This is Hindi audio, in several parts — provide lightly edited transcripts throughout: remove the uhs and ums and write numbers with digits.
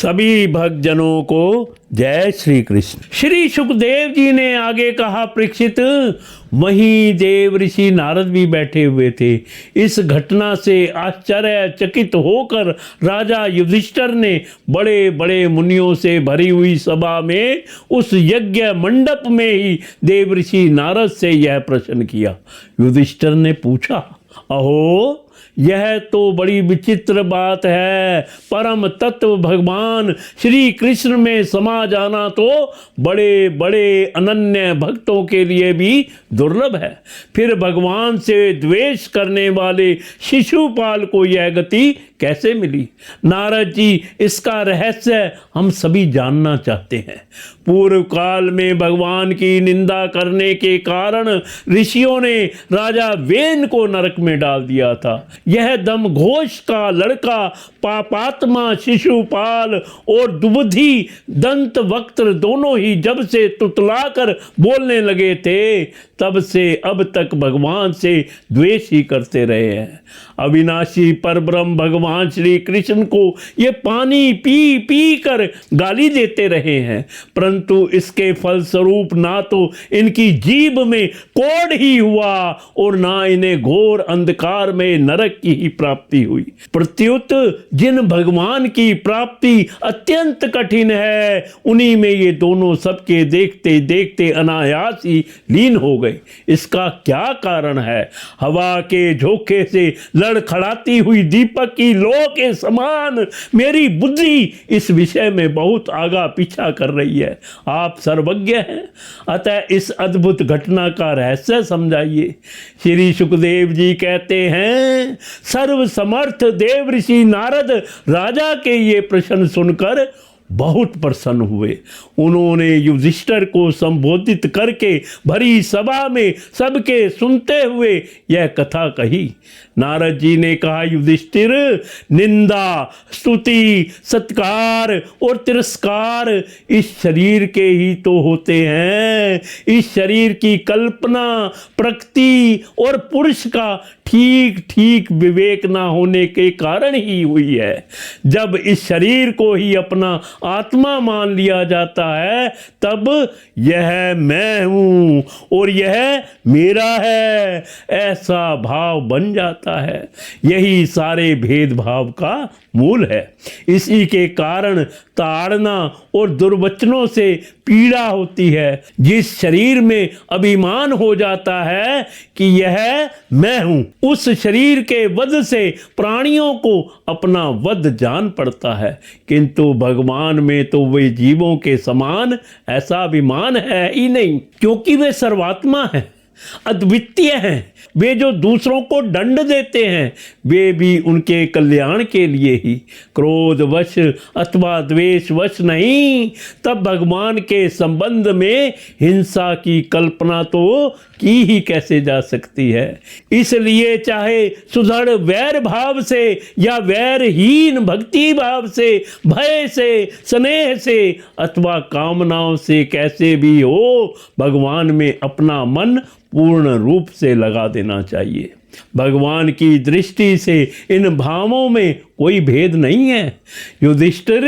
सभी भक्तजनों को जय श्री कृष्ण। श्री सुखदेव जी ने आगे कहा, परीक्षित, वहीं देव ऋषि नारद भी बैठे हुए थे। इस घटना से आश्चर्यचकित होकर राजा युधिष्ठिर ने बड़े बड़े मुनियों से भरी हुई सभा में उस यज्ञ मंडप में ही देव ऋषि नारद से यह प्रश्न किया। युधिष्ठिर ने पूछा, अहो, यह तो बड़ी विचित्र बात है। परम तत्व भगवान श्री कृष्ण में समा जाना तो बड़े बड़े अनन्य भक्तों के लिए भी दुर्लभ है। फिर भगवान से द्वेष करने वाले शिशुपाल को यह गति कैसे मिली? नारद जी, इसका रहस्य हम सभी जानना चाहते हैं। पूर्व काल में भगवान की निंदा करने के कारण ऋषियों ने राजा वेन को नरक में डाल दिया था। यह दमघोष का लड़का पापात्मा शिशुपाल और दुबुधि दंत वक्त्र दोनों ही जब से तुतलाकर बोलने लगे थे, तब से अब तक भगवान से द्वेष ही करते रहे हैं। अविनाशी परब्रह्म भगवान श्री कृष्ण को ये पानी पी पी कर गाली देते रहे हैं, परंतु इसके फलस्वरूप ना तो इनकी जीभ में कोढ़ ही हुआ और ना इन्हें घोर अंधकार में नरक की ही प्राप्ति हुई। प्रत्युत जिन भगवान की प्राप्ति अत्यंत कठिन है, उन्हीं में ये दोनों सबके देखते देखते अनायास ही लीन हो गए। इसका क्या कारण है? हवा के झोंके से लड़खड़ाती हुई दीपक की लौ के समान मेरी बुद्धि इस विषय में बहुत आगा पीछा कर रही है। आप सर्वज्ञ हैं, अतः इस अद्भुत घटना का रहस्य समझाइए। श्री सुखदेव जी कहते हैं, सर्व समर्थ देव ऋषि नारद राजा के ये प्रश्न सुनकर बहुत प्रसन्न हुए। उन्होंने युधिष्ठिर को संबोधित करके भरी सभा में सबके सुनते हुए यह कथा कही। नारद जी ने कहा, युधिष्ठिर, निंदा, स्तुति, सत्कार और तिरस्कार इस शरीर के ही तो होते हैं। इस शरीर की कल्पना प्रकृति और पुरुष का ठीक ठीक विवेक ना होने के कारण ही हुई है। जब इस शरीर को ही अपना आत्मा मान लिया जाता है, तब यह मैं हूँ और यह मेरा है, ऐसा भाव बन जाता है। यही सारे भेदभाव का मूल है। इसी के कारण ताड़ना और दुर्वचनों से पीड़ा होती है। जिस शरीर में अभिमान हो जाता है कि यह मैं हूं, उस शरीर के वध से प्राणियों को अपना वध जान पड़ता है, किंतु भगवान में तो वे जीवों के समान ऐसा अभिमान है ही नहीं, क्योंकि वे सर्वात्मा हैं, अद्वितीय हैं। वे जो दूसरों को दंड देते हैं, वे भी उनके कल्याण के लिए ही, क्रोधवश अथवा द्वेषवश नहीं। तब भगवान के संबंध में हिंसा की कल्पना तो की ही कैसे जा सकती है। इसलिए चाहे सुदृढ़ वैर भाव से या वैरहीन भक्ति भाव से, भय से, स्नेह से अथवा कामनाओं से कैसे भी हो, भगवान में अपना मन पूर्ण रूप से लगा देना चाहिए। भगवान की दृष्टि से इन भावों में कोई भेद नहीं है। युधिष्ठिर,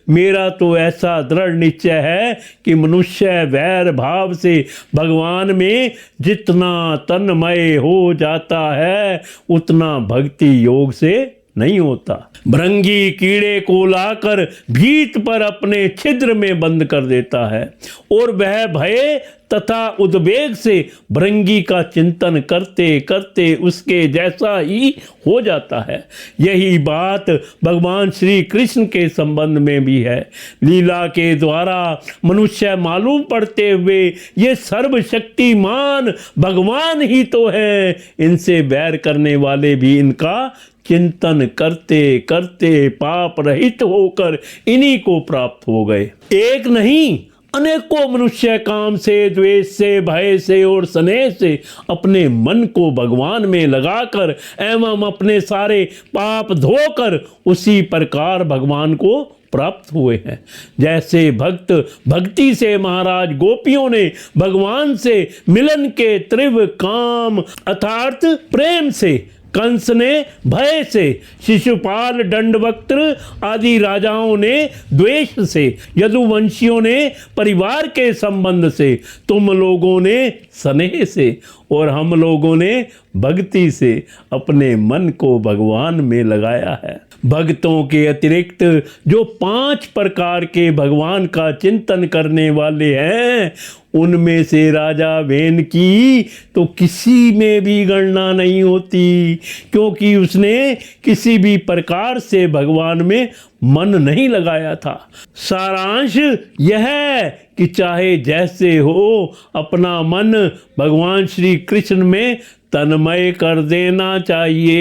मेरा तो ऐसा दृढ़ निश्चय है कि मनुष्य वैर भाव से भगवान में जितना तन्मय हो जाता है, उतना भक्ति योग से नहीं होता। भृंगी कीड़े को लाकर भीत पर अपने छिद्र में बंद कर देता है और वह भय तथा उद्वेग से भृंगी का चिंतन करते करते उसके जैसा ही हो जाता है। यही बात भगवान श्री कृष्ण के संबंध में भी है। लीला के द्वारा मनुष्य मालूम पड़ते हुए ये सर्वशक्तिमान भगवान ही तो है। इनसे बैर करने वाले भी इनका चिंतन करते करते पाप रहित होकर इन्हीं को प्राप्त हो गए। एक नहीं, अनेकों मनुष्य काम से, द्वेष से, भय से और स्नेह से अपने मन को भगवान में लगाकर एवं अपने सारे पाप धोकर उसी प्रकार भगवान को प्राप्त हुए हैं। जैसे भक्त भक्ति से महाराज गोपियों ने भगवान से मिलन के तीव्र काम अर्थात प्रेम से कंस ने भय से, शिशुपाल, दंडवक्त्र आदि राजाओं ने द्वेष से, यदुवंशियों ने परिवार के संबंध से, तुम लोगों ने स्नेह से और हम लोगों ने भक्ति से अपने मन को भगवान में लगाया है। भक्तों के अतिरिक्त जो 5 प्रकार के भगवान का चिंतन करने वाले हैं, उनमें से राजा वेन की तो किसी में भी गणना नहीं होती, क्योंकि उसने किसी भी प्रकार से भगवान में मन नहीं लगाया था। सारांश यह है कि चाहे जैसे हो, अपना मन भगवान श्री कृष्ण में तन्मय कर देना चाहिए।